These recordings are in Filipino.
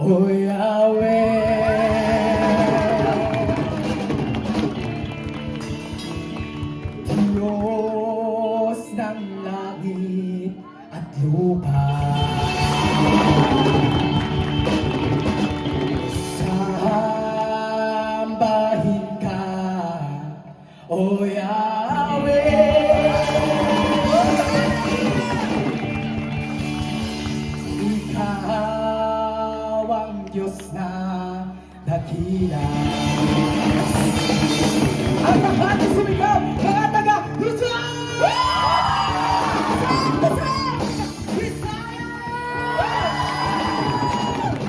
O Yahweh. Diyos ng langit at lupa, sambahin ka, O Yahweh. Ikaw ang Diyos na dakila. Ang lahat ay sumigaw, mga taga Luzon!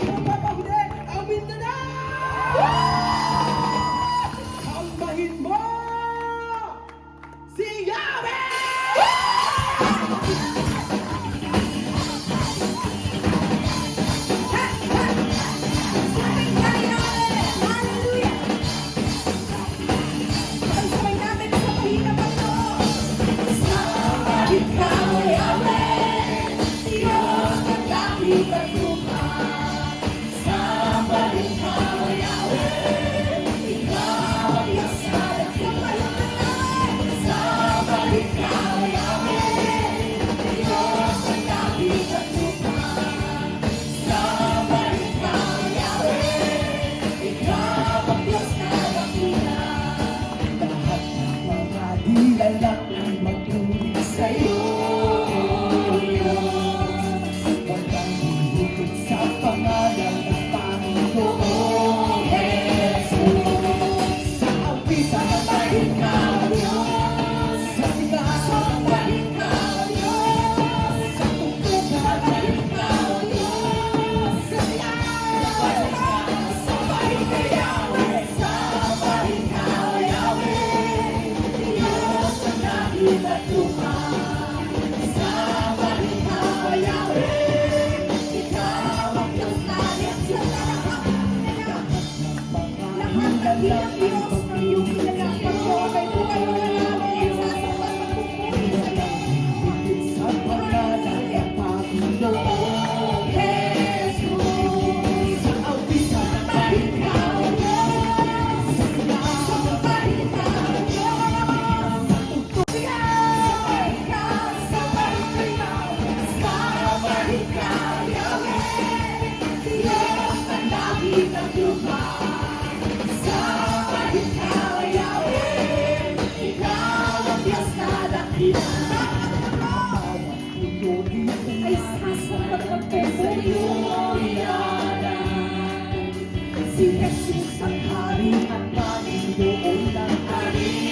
Mapapahuli ang Mindanao! Sambahin mo si Yahweh! Si Jesus ang hari at Panginoon ng kalipunan.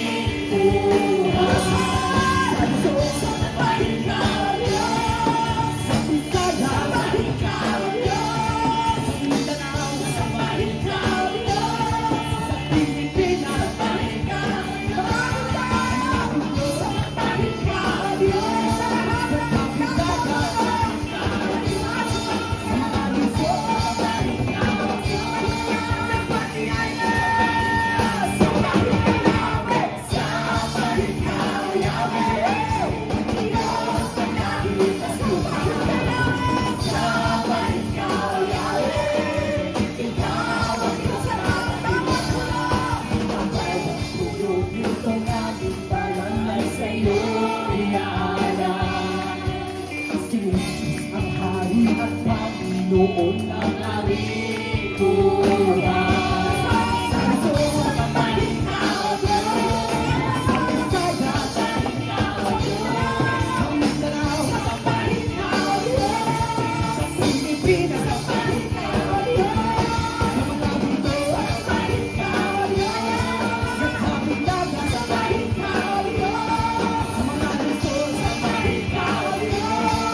Sa Diyos, sambahin ka, Diyos. Sa Bisaya, sambahin ka, Diyos. Sa Mindanao, sambahin ka, Diyos. Sa Pilipinas, sambahin ka, Diyos. Sambahin ka, Diyos. Sa Bisaya, noon ang narikuhan. Sa Diyos, sambahin ka, Diyos. Sa Bisaya, sambahin ka, Diyos. Sa Mindanao, sambahin ka, Diyos. Sa Pilipinas, sambahin ka, Diyos. Sa mga mundo, sambahin ka, Diyos. Sa Kapitlagan, sambahin ka, Diyos. Sa mga Luzon, sambahin ka, Diyos.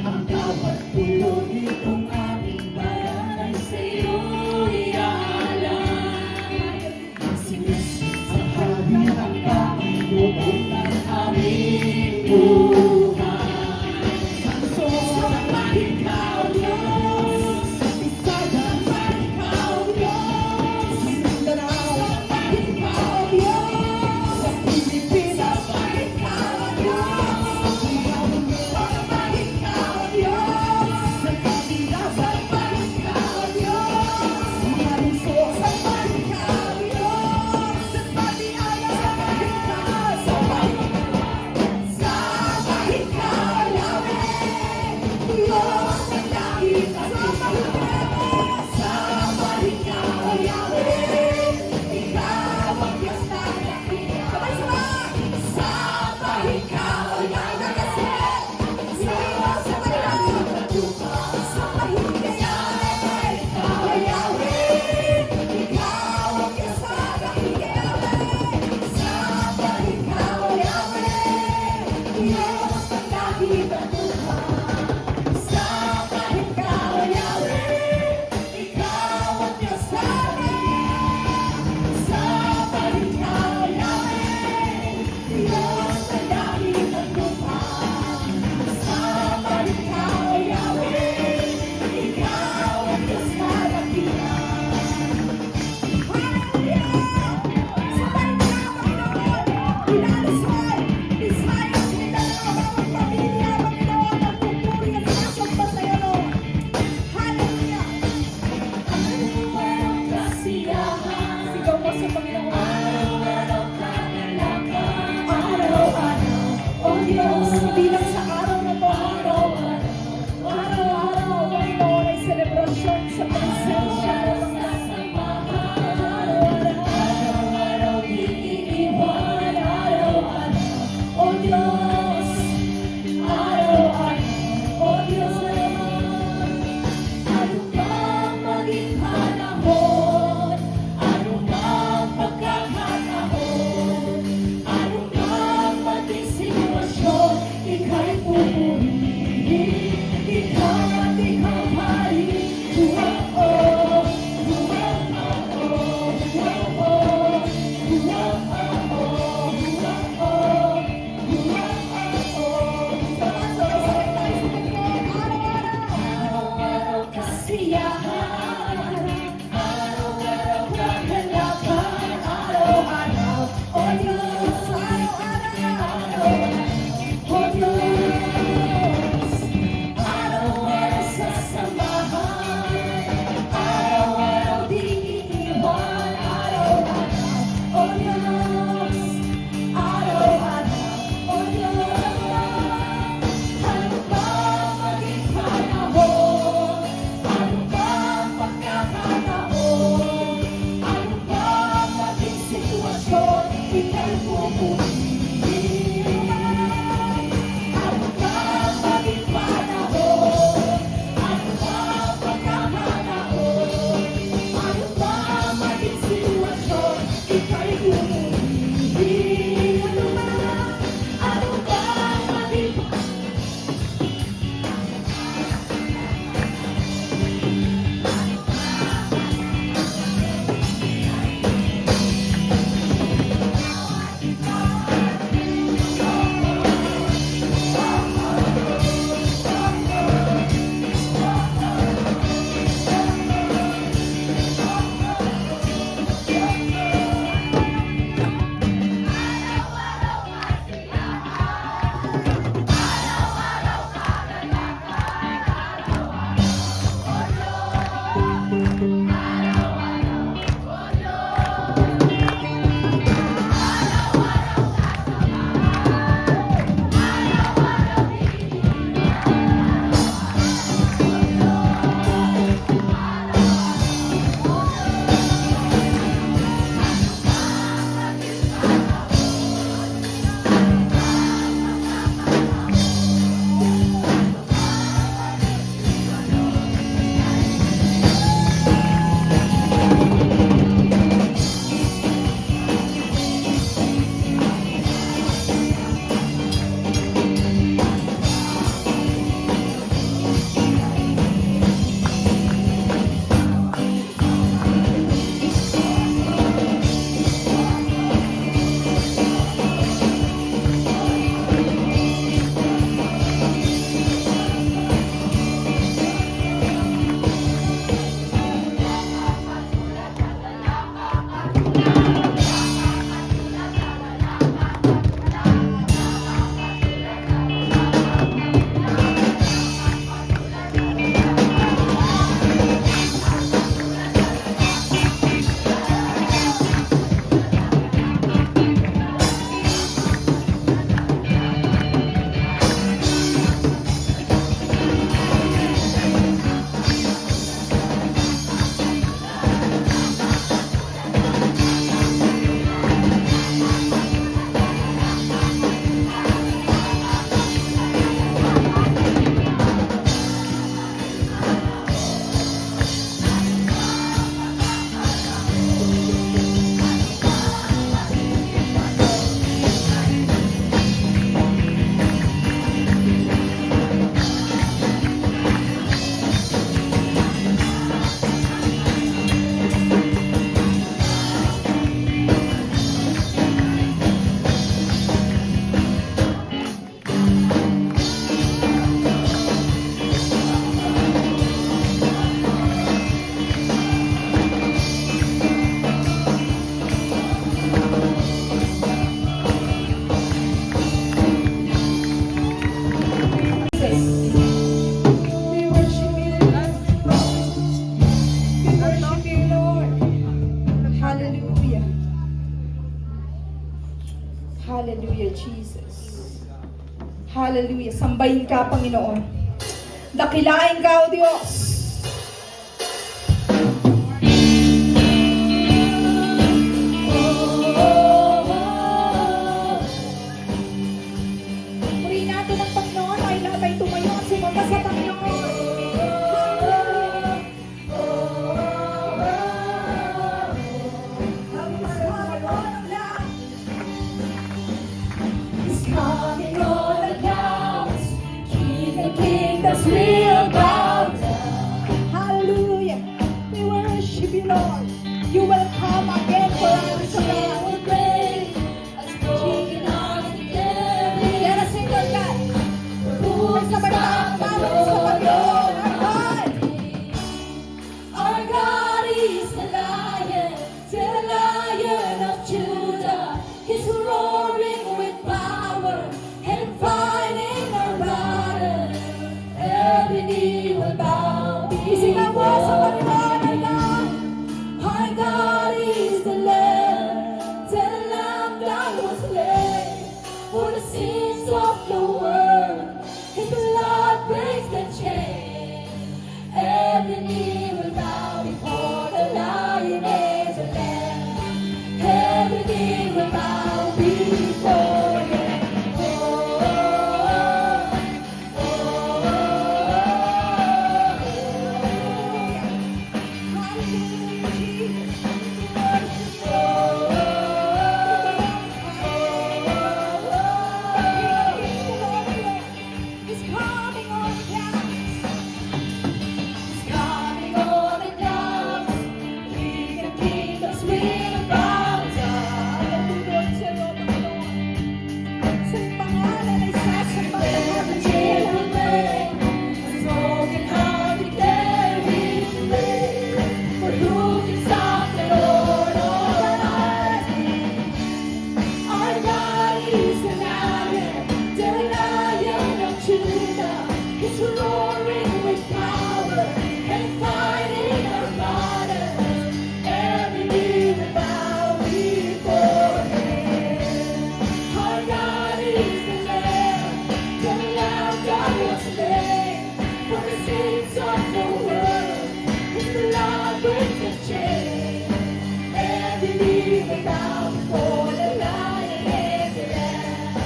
Ang bawat pulo nitong aming Diyos ang langit at lupa. Sambahin ka, O Yahweh. Ikaw ang Diyos na dakila. Sabay-sabay! Sambahin ka, O Yahweh. Diyos ang langit at lupa. Sambahin ka, O Yahweh. Ikaw ang Diyos na dakila. Sambahin ka, O Yahweh. Diyos ang langit at lupa. Sambahin ka, O Yahweh. Ikaw ang Diyos na dakila. Sambahin ka, O Yahweh. Diyos ang langit at lupa. Sambahin ka, O Yahweh. Ikaw ang Diyos na dakila. Hallelujah! Sabayin mo na, Panginoon. Dinalisay, Visayas, Mindanao, bawat pamilya, Panginoon, ang pupuri at sinasamba sa'yo, Lord. Hallelujah! Araw-araw kasiyahan. Sigaw mo sa Panginoon. Araw-araw kagalakan. Araw-araw, O Diyos, hindi lang sa araw na to, Panginoon. Araw-araw, Panginoon, ay selebrasyon sa presensya ng mga samahan. Araw-araw, di iiwan. Araw-araw, O Diyos. Araw-araw, O Diyos. Ano bang maging panahon? Ano bang pagkakataon? Ano bang maging sitwasyon? Ika'y pupurihin. Ikaw at ikaw pa rin. Wow-oh, wow-oh, wow-oh, wow-oh, wow-oh, wow-oh. Sabay-sabay tayo sa Panginoon. Araw-araw kasiyahan. Araw-araw kagalakan. Araw-araw, O Diyos. Araw-araw, O Diyos. Araw-araw sa Hallelujah. Sambahin ka, Panginoon. Dakilain ka, O Diyos. Purihin natin ang Panginoon. Ay latay tumayo at sumamba sa Panginoon. He's coming on the clouds. King of kingdoms will bow down. Hallelujah. We worship you, Lord. You will come again for us, O He God. will break as broken hearts declare. Let us sing, Lord God. Who can stop the Lord Almighty? Our God is the Lion of Judah. He's roaring with power and fighting our battle. Every knee will bow. Isigaw mo sa Panginoon, O God. Our God is the Lamb that was slain for the sins of the world. His blood breaks the chain. Every knee will bow before the Lion is the Lamb. Every knee will bow before Him. He's coming on down. He's coming on the clouds. King of kingdoms will bow down. Tutulog sa iyo, Panginoon. Sa iyong pangalan ay sasamba ka Every namin. chain will break. A broken heart declare His praise. For who can stop the Lord Almighty? Our God is the Lion of Judah. He's roaring with power and fighting our battles. Every knee will bow before Him. Our God is the Lamb that was slain for the sins of the world. His blood breaks the chain. Every knee will bow before the Lion and the Lamb.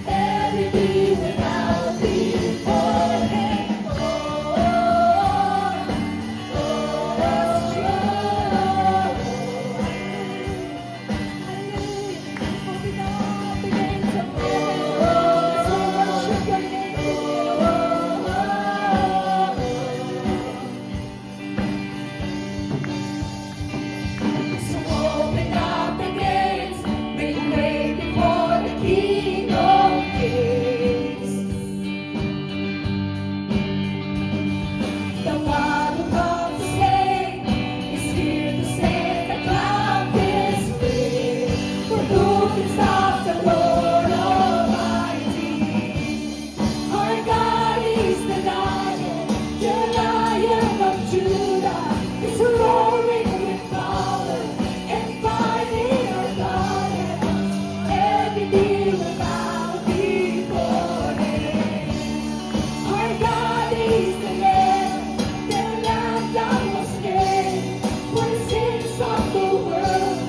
Every knee will bow before Him. So open up the gates, make way before the King of Kings. The one who comes to save is here to set the captives free. For who can stop the Lord Almighty? Our God is the Lion of Judah. He's roaring with power and fighting our battles. Every knee will bow before Him. Our God is the Lamb that was slain for the sins of the world.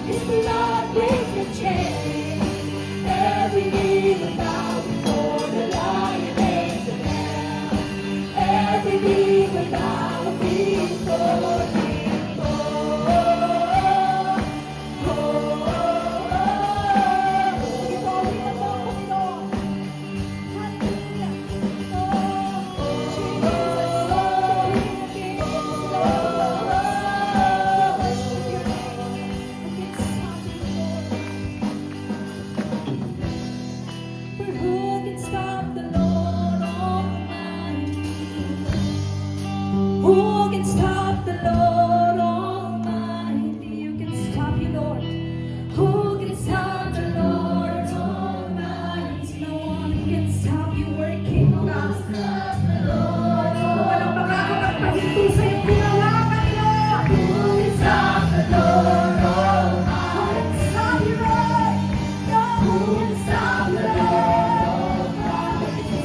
His blood breaks the chain. Every knee will bow before the Lion and the Lamb. Every knee will bow before Him. For who can stop the Lord Almighty? Who can stop the Lord Almighty? You can stop you, Lord. Who can stop the Lord Almighty? No one can stop you working, God. Walang makakapagpahinto sa iyong ginawa, Panginoon. Who can stop the Lord Almighty? Stop you, Lord. Who can stop the Lord Almighty?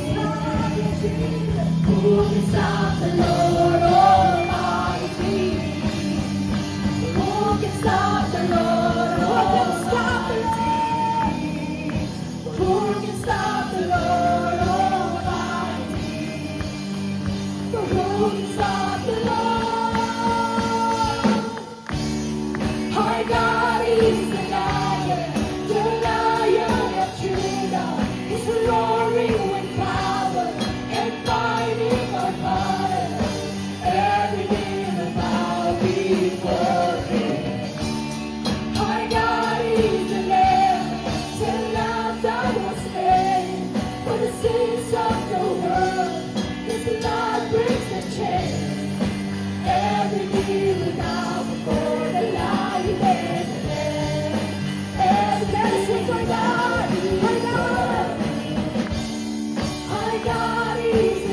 For who can stop the Lord? Our God is the Lion of Judah. He's roaring with power and fighting our battles. Every knee will bow before Him. Our God is the Lamb that was slain for the sins of the world. His blood breaks the chain. Every knee will bow before the Lion and the Lamb. Every blessing our God, our God. Our God is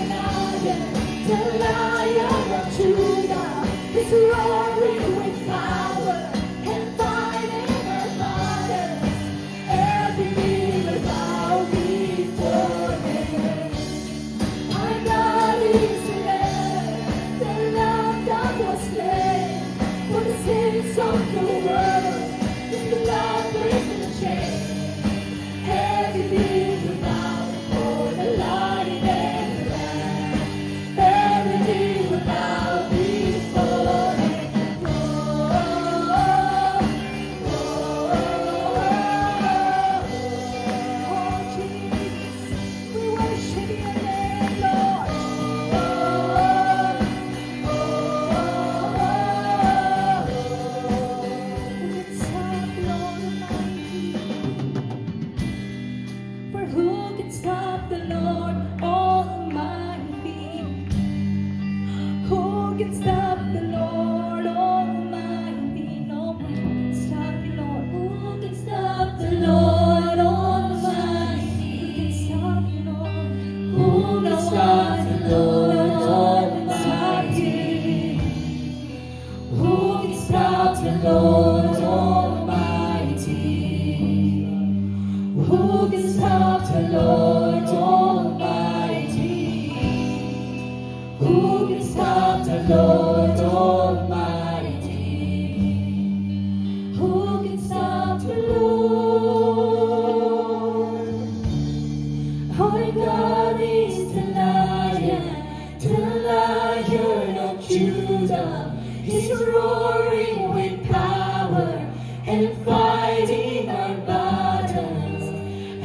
the Lion of Judah. He's roaring with power and fighting our battles. Every knee will bow before Him. Our God is the Lamb that was slain for the sins of the world. His blood breaks the chain. Every knee will bow before the Lion and the Lamb. Every knee will bow before Him. Oh, Jesus, we worship Your name, Lord. Who can stop the Lord Almighty? Who can stop the Lord Almighty? No one can stop the Lord. Who can stop the Lord Almighty? Who can stop the Lord Almighty? Who can stop the Lord Almighty? Who can stop the Lord Almighty? Who can stop the Lord Almighty? Who can stop the Lord? Our God is the Lion of Judah. He's roaring with power and fighting our battles.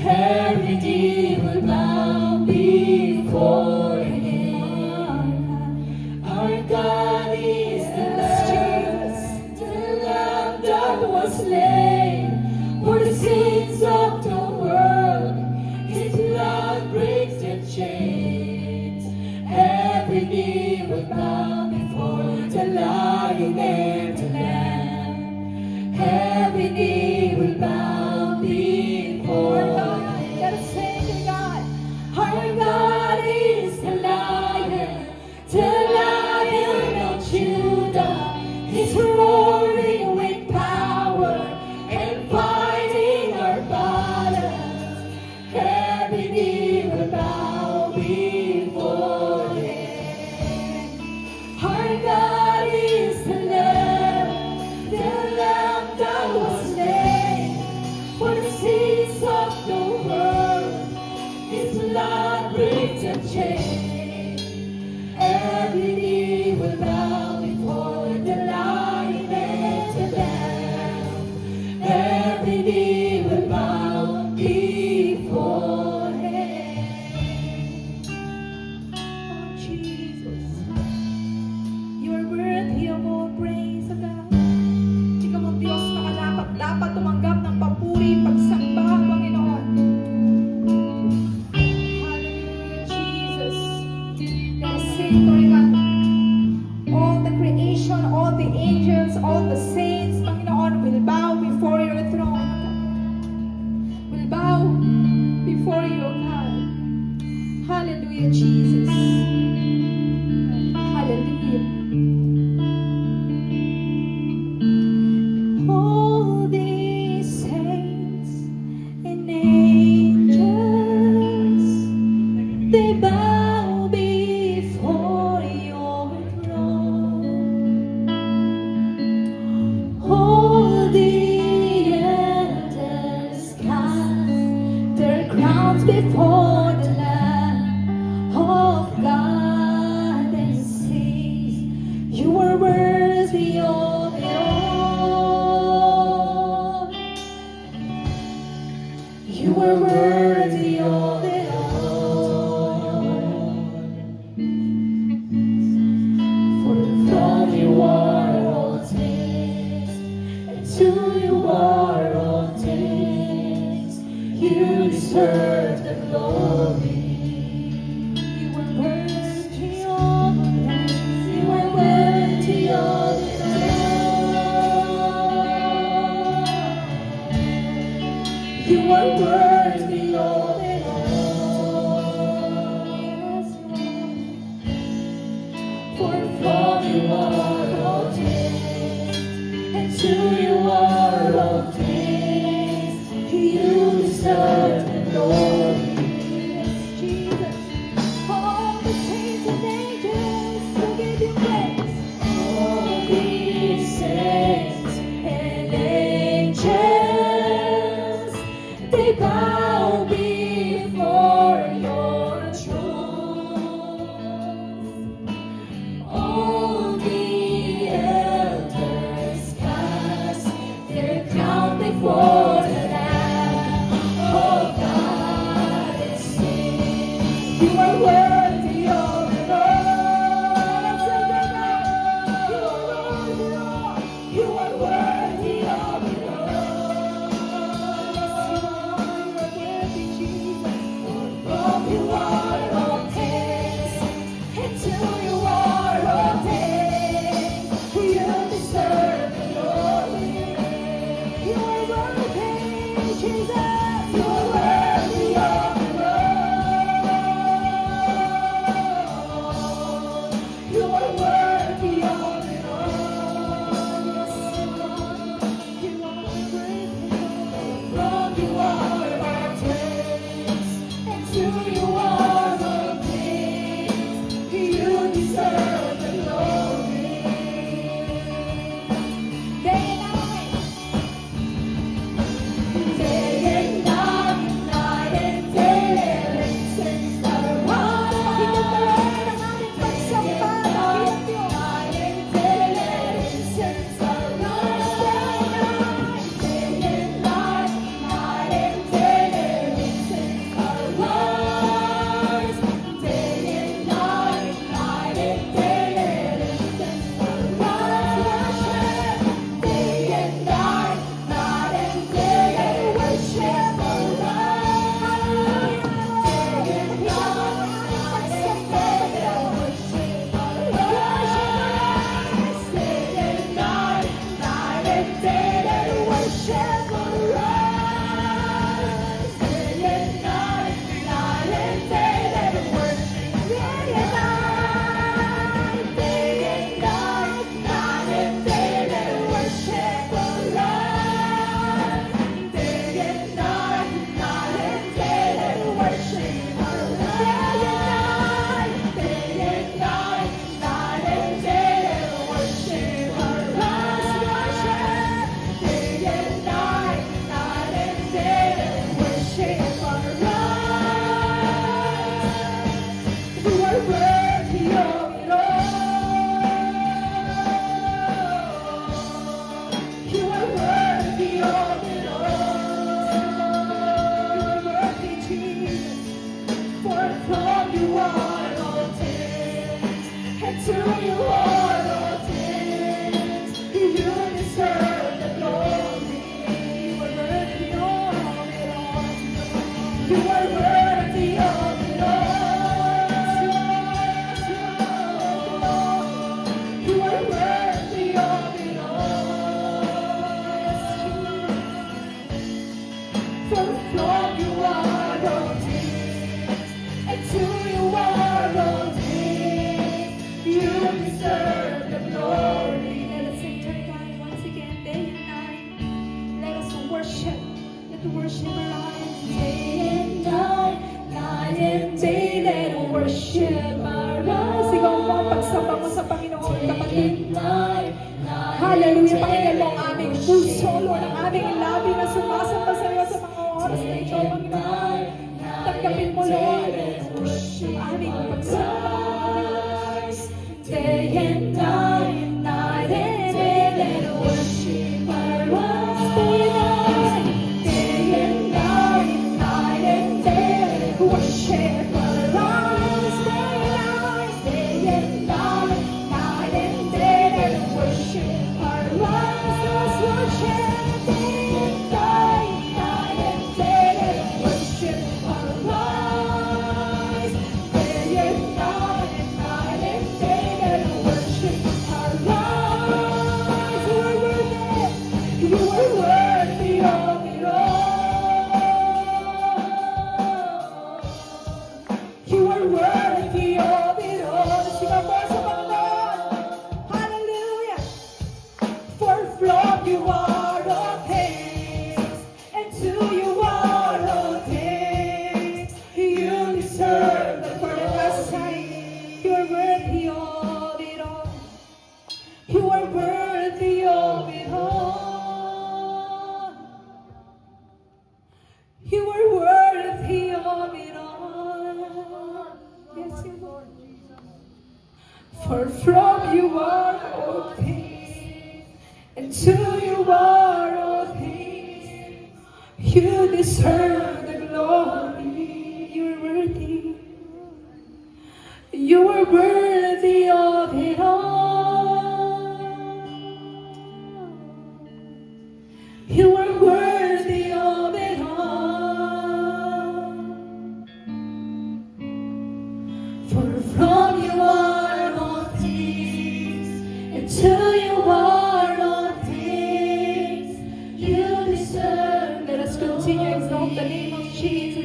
Every knee will bow before Him. Our God is the Lamb that was slain for the sins of the world. His blood breaks the chains. Every knee will bow before the Lion and the Lamb. Every knee will bow before God. Let us sing to God. Our God is the Lion of Judah. He's roaring with power and fighting our battles. Every knee will bow before Him. Our God is the Lamb that was slain for the sins of the world. His blood breaks the chain. Every knee will bow before the Lion and the Lamb. Every knee will bow before Him. Oh, Jesus, You are worthy of all praise, O God. Ikaw ang Diyos na dapat tumanggap ng papuri, pagsamba, Panginoon. Hallelujah, Jesus. Let us sing, Lord God. All the creation, all the angels, all the saints, Panginoon, will bow before Your throne, O God. Will bow before You, O God. Hallelujah, Jesus. Hallelujah. All these saints and angels, they bow before deserve the glory. You are worthy of the praise. You are worthy of it all. You are worthy of it all. Yes, Lord. For from you are all things, and to you are all things. You deserve the glory. Yes, Jesus. All the saints and angels will give you praise. All the saints and angels, they bow before your throne. All the elders cast their crown before the Lamb of God and sing, you are worthy of it all. You are worthy of it all. Yes, you are. You are worthy, Jesus. From you are all things, and to you are all things. You deserve the glory. You are worthy, Jesus. You are worthy of it all. You are worthy of it all. Yes, you are. You are worthy. From you are all things, and to you are all things. You deserve the glory. Day and night. Day and night, night and day, since the rise of the night and day, since the rise. Day and night, night and day, since the rise. Day and night, night and day, since the rise. Day and night, night and day, worship arise. Day and night, night and day, worship arise. Day and night, night and day, worship arise. Day and night, day and night, night and day, worship arise. Day and night, night and day, worship arise. Day and night, night and day, worship arise. Day and night, night and day, worship arise. You are worthy of it all. You are worthy of it all. You are worthy, Jesus. For from you are all things, and to you are all things. You deserve the glory. You are worthy of it all. You are worthy of it all. You are worthy of it all. For from you are all things, and to you are all things. You deserve the glory. Let us enter God once again, day and night. Let us worship. Let the worship arise. Day and night, night and day, let worship arise. Sigaw mo ang pagsamba mo sa Panginoon, kapatid. Hallelujah. Pakinggan mo ang aming puso, Lord, ang aming labi na sumasamba sa iyo sa mga oras na ito, Panginoon. Tanggapin mo, Lord, ang aming pagsamba. Day and night, night and day, let worship arise. Day and night, night and day, worship arise. Day and night, night and day, let worship arise. Let's worship. Day and night, worthy of it all. You are worthy of it all. You are worthy of it all. Yes, you are. For from you are all things, and to you are all things. You deserve the glory. You are worthy. You are worthy of it all. You are worthy of it all. For from you are all things, and to you are all things. You deserve. Let us continue to exalt the name of Jesus.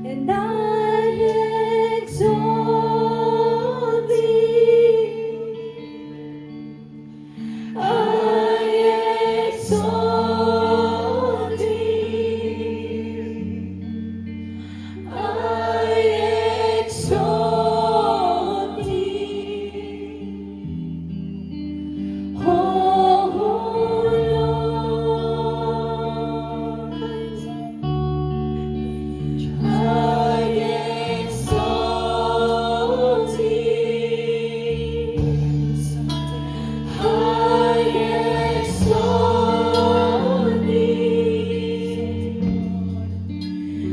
And I exalt thee. I exalt thee. I exalt thee. Oh Lord, I exalt thee. I exalt thee.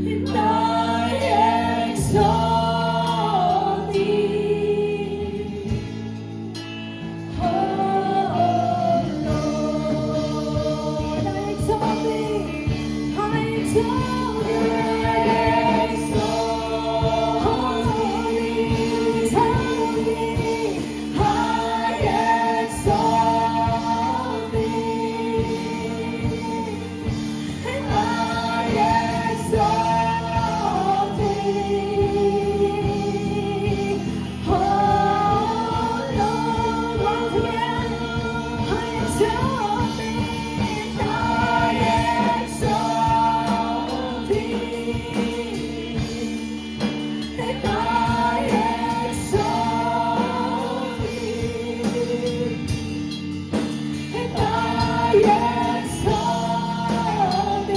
And I exalt thee. Oh Lord, I exalt thee. I exalt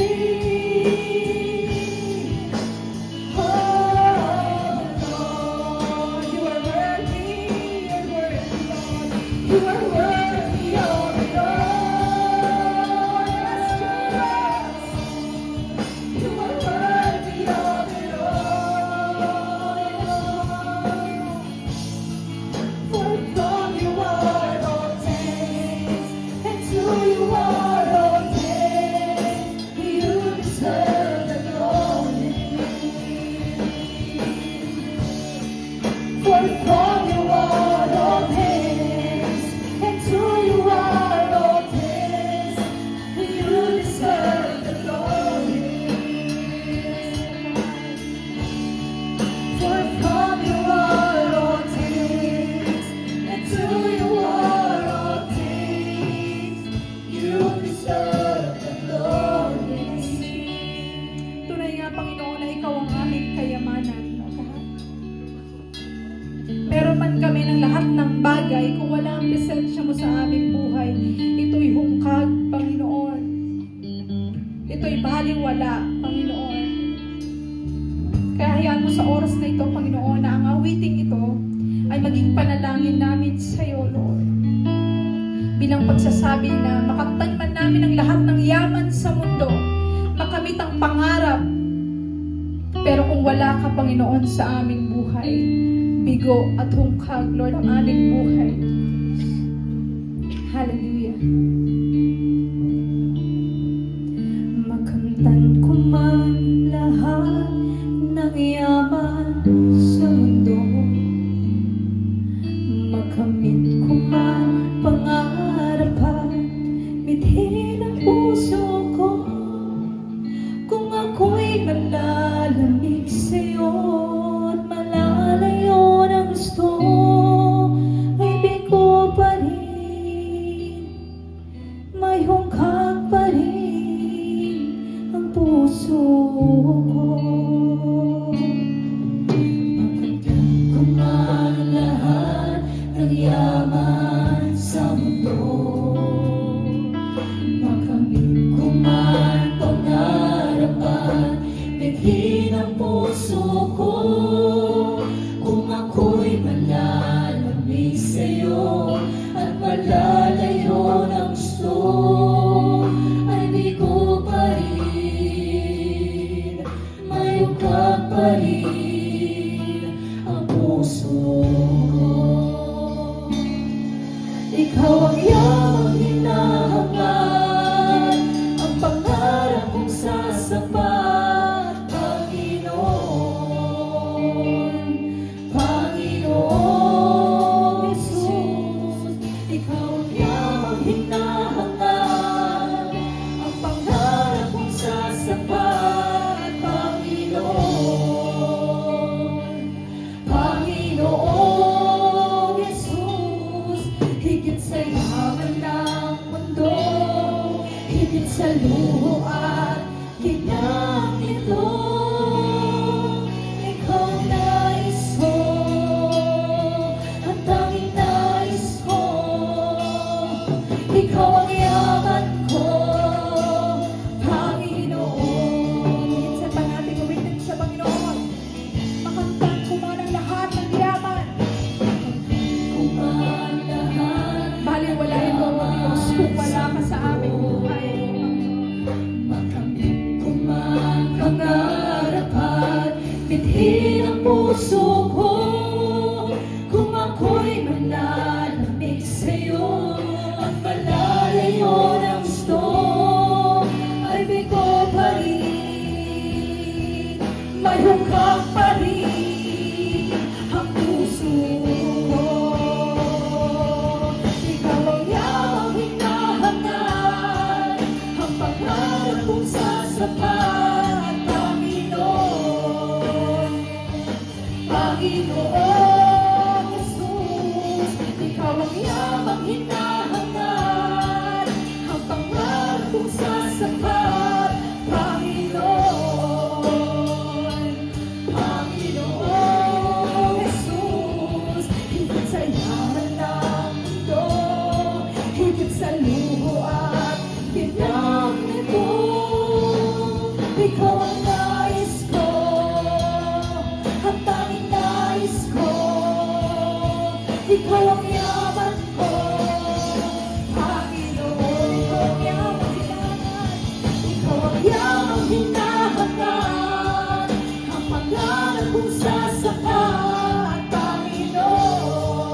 thee. You are worthy of it all. Yes, Jesus. You are worthy of it all. For from you are all things, and to you are all things. You deserve the glory. For from you are all things, and to you are all things. You deserve the glory. For from you are all things, and to you are all things. You deserve the glory. Tunay nga, Panginoon, na ikaw ang aming kayamanan. Meron man kami ng lahat ng bagay, kung wala ang presensya mo sa aming buhay, ito'y hungkag, Panginoon. Ito'y baliwala, Panginoon. Kaya hayaan mo sa oras na ito, Panginoon, na ang awiting ito ay maging panalangin namin sa iyo, Lord. Bilang pagsasabi na makamtan man namin ang lahat ng yaman sa mundo, makamit ang pangarap, pero kung wala ka, Panginoon, sa aming buhay, bigo at hungkag, Lord, ang aming buhay. Hallelujah. Makamtan ko man lahat ng yaman sa mundo, makamit ko man pangarap at mithin ang puso ko, kung ako'y malalamig sa'yo at malalayo ng gusto, ay bigo pa rin, may hungkag pa rin ang puso ko. puso ko. Ikaw ang yamang hinahangad, ang pangarap kong sasapat, Panginoon. Panginoon Jesus, ikaw ang yamang hinahangad, ang pangarap kong sasapat, Panginoon. Panginoon Jesus, higit sa yaman ng mundo, higit sa luho at ginang ito, ikaw ang nais ko, ang tanging nais ko. Ikaw ang yaman ko, Panginoon. Higit sa pangating umitin sa Panginoon, makamtan ko man ang lahat ng yaman. Kung man lahat, baliwalain mo ang Diyos kung wala ka sa aming buhay. Makamit ko man pangarap at bithin ang puso ko, kung ako'y manalamig sa'yo at malalayo ng gusto, ay bigo pa rin, may hukak pa rin ang puso ko. Ikaw ang yamang hinahangad, ang pangarap kong sasapat, Panginoon. Panginoon Jesus, ikaw ang yamang hinahangad, ang pangarap kong sasapat, Panginoon. Panginoon Jesus, higit sa yaman ng mundo, higit sa luho at ginang nito, ikaw ang nais ko, ang tanging nais ko. Ikaw ang yaman ko, Panginoon. Ikaw ang yamang hinahangad, ang pangarap kong sasapat, Panginoon.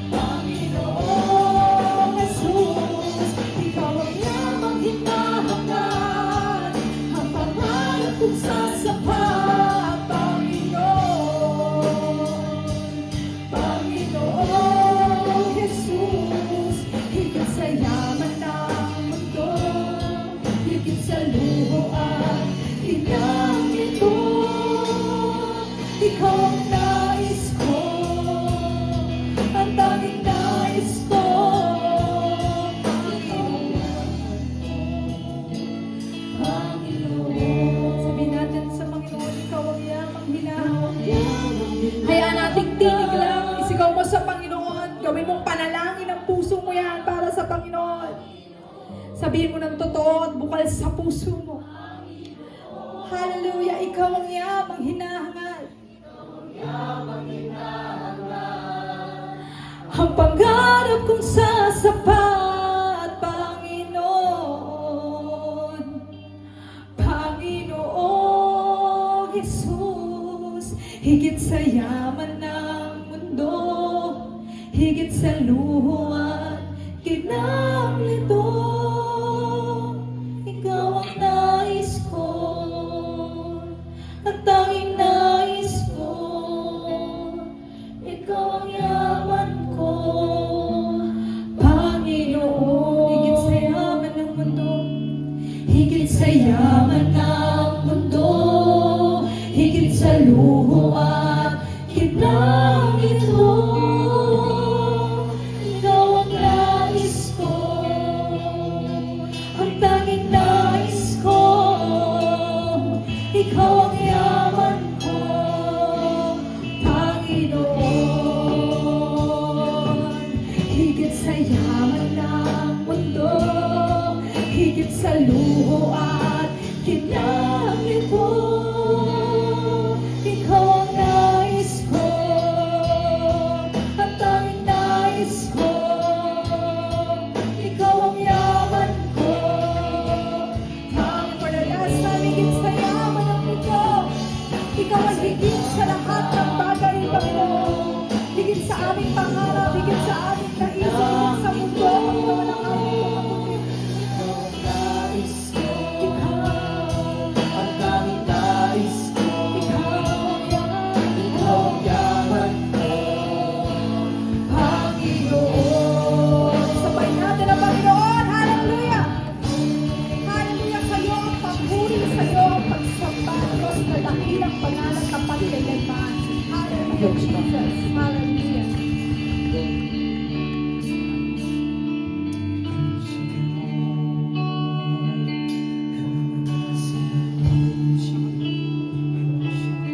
Panginoon Jesus, ikaw ang yamang hinahangad, ang pangarap kong sasapat, Panginoon. Panginoon Jesus, higit sa yaman ng mundo, higit sa luho at ginang ito, ikaw ang nais ko, ang tanging nais ko. Panginoon, sabihin natin sa Panginoon, ikaw ang yamang hinahangad. Hayaan nating tinig lang, isigaw mo sa Panginoon, gawin mong panalangin ang puso mo yan para sa Panginoon. Sabihin mo ng totoo at bukal sa puso mo. Hallelujah, ikaw ang yamang hinahangad. Ang pangarap kong sasapat, Panginoon. Panginoon Jesus, higit sa yaman ng mundo, higit sa luho at ginang nito, ikaw ang nais ko, at tanging nais ko. Ikaw ang yaman ko, Panginoon. Higit sa yaman ng mundo, higit sa yaman ng mundo, higit sa luho at ginang ito, ikaw ang nais ko, ang tanging nais ko. Ikaw ang yaman ko, Panginoon. Higit sa yaman ng mundo, higit sa luho at ginang ito, ikaw ang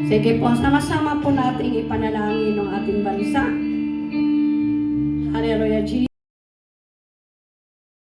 Sige po, sama-sama po nating ipanalangin ng ating bansa. Hallelujah, Jesus.